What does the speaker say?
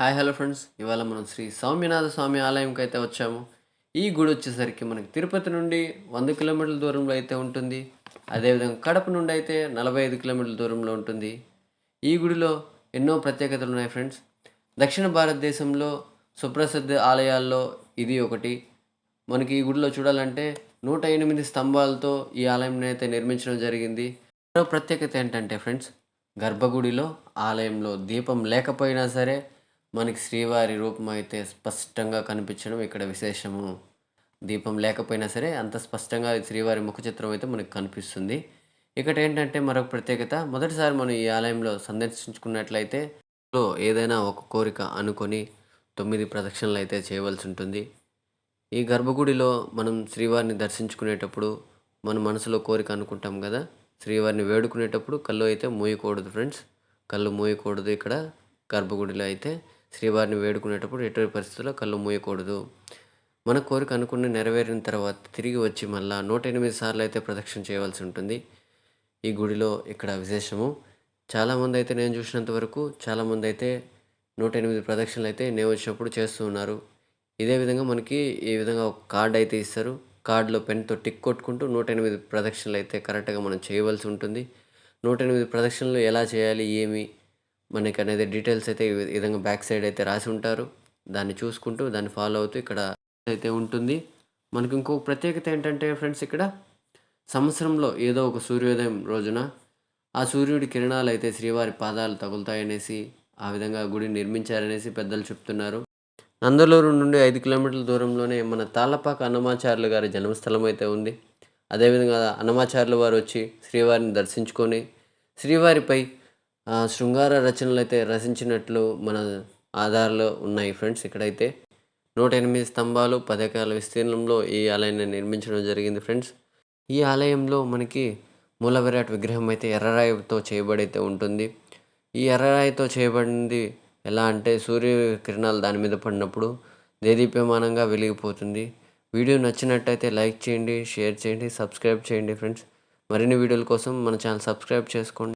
Hi hello friends, ఇవాళ మనం శ్రీ సౌమ్యనాథ స్వామి ఆలయంకి అయితే వచ్చాము. ఈ గుడి వచ్చేసరికి మనకి తిరుపతి నుండి 100 కిలోమీటర్ల దూరంలో అయితే ఉంటుంది. అదేవిధంగా కడప నుండి అయితే 45 కిలోమీటర్ల దూరంలో ఉంటుంది. ఈ గుడిలో ఎన్నో ప్రత్యేకతలు ఉన్నాయి ఫ్రెండ్స్. దక్షిణ భారతదేశంలో సుప్రసిద్ధ ఆలయాల్లో ఇది ఒకటి. మనకి ఈ గుడిలో చూడాలంటే 108 స్తంభాలతో ఈ ఆలయం అయితే నిర్మించడం జరిగింది. మరో ప్రత్యేకత ఏంటంటే ఫ్రెండ్స్, గర్భగుడిలో ఆలయంలో దీపం లేకపోయినా సరే మనకి శ్రీవారి రూపం అయితే స్పష్టంగా కనిపించడం ఇక్కడ విశేషము. దీపం లేకపోయినా సరే అంత స్పష్టంగా శ్రీవారి ముఖ చిత్రం అయితే మనకు కనిపిస్తుంది. ఇక్కడ ఏంటంటే మరొక ప్రత్యేకత, మొదటిసారి మనం ఈ ఆలయంలో సందర్శించుకున్నట్లయితే ఏదైనా ఒక కోరిక అనుకొని 9 ప్రదక్షిణలు అయితే చేయవలసి ఉంటుంది. ఈ గర్భగుడిలో మనం శ్రీవారిని దర్శించుకునేటప్పుడు మన మనసులో కోరిక అనుకుంటాం కదా, శ్రీవారిని వేడుకునేటప్పుడు కళ్ళు అయితే మూయకూడదు ఫ్రెండ్స్. కళ్ళు మూయకూడదు. ఇక్కడ గర్భగుడిలో అయితే శ్రీవారిని వేడుకునేటప్పుడు ఎటువంటి పరిస్థితుల్లో కళ్ళు మూయకూడదు. మన కోరిక అనుకుని నెరవేరిన తర్వాత తిరిగి వచ్చి మళ్ళా 108 సార్లు అయితే ప్రదక్షిణ చేయవలసి ఉంటుంది. ఈ గుడిలో ఇక్కడ విశేషము. చాలామంది అయితే నేను చూసినంత వరకు చాలామంది అయితే 108 ప్రదక్షిణలు అయితే నేను వచ్చినప్పుడు చేస్తూ ఉన్నారు. ఇదే విధంగా మనకి ఈ విధంగా ఒక కార్డ్ అయితే ఇస్తారు. కార్డులో పెన్తో టిక్ కొట్టుకుంటూ 108 ప్రదక్షిణలు అయితే కరెక్ట్గా మనం చేయవలసి ఉంటుంది. 108 ప్రదక్షిణలు ఎలా చేయాలి, ఏమి మనకి అనేది డీటెయిల్స్ అయితే ఈ విధంగా బ్యాక్ సైడ్ అయితే రాసి ఉంటారు. దాన్ని చూసుకుంటూ దాన్ని ఫాలో అవుతూ ఇక్కడ అయితే ఉంటుంది. మనకి ఇంకొక ప్రత్యేకత ఏంటంటే ఫ్రెండ్స్, ఇక్కడ సంవత్సరంలో ఏదో ఒక సూర్యోదయం రోజున ఆ సూర్యుడి కిరణాలు అయితే శ్రీవారి పాదాలు తగులుతాయనేసి ఆ విధంగా గుడిని నిర్మించారనేసి పెద్దలు చెప్తున్నారు. నందలూరు నుండి 5 కిలోమీటర్ల దూరంలోనే మన తాళ్ళపాక అన్నమాచార్యులు గారి జన్మస్థలం అయితే ఉంది. అదేవిధంగా అన్నమాచార్యుల వారు వచ్చి శ్రీవారిని దర్శించుకొని శ్రీవారిపై శృంగార రచనలు అయితే రచించినట్లు మన ఆధారాలు ఉన్నాయి ఫ్రెండ్స్. ఇక్కడైతే 108 స్తంభాలు 10 ఎకరాల విస్తీర్ణంలో ఈ ఆలయాన్ని నిర్మించడం జరిగింది ఫ్రెండ్స్. ఈ ఆలయంలో మనకి మూల విరాట్ విగ్రహం అయితే ఎర్రరాయితో చేయబడి అయితే ఉంటుంది. ఈ ఎర్రరాయితో చేయబడింది ఎలా అంటే సూర్య కిరణాలు దాని మీద పడినప్పుడు దేదీప్యమానంగా వెలిగిపోతుంది. వీడియో నచ్చినట్టయితే లైక్ చేయండి, షేర్ చేయండి, సబ్స్క్రైబ్ చేయండి ఫ్రెండ్స్. మరిన్ని వీడియోల కోసం మన ఛానల్ సబ్స్క్రైబ్ చేసుకోండి.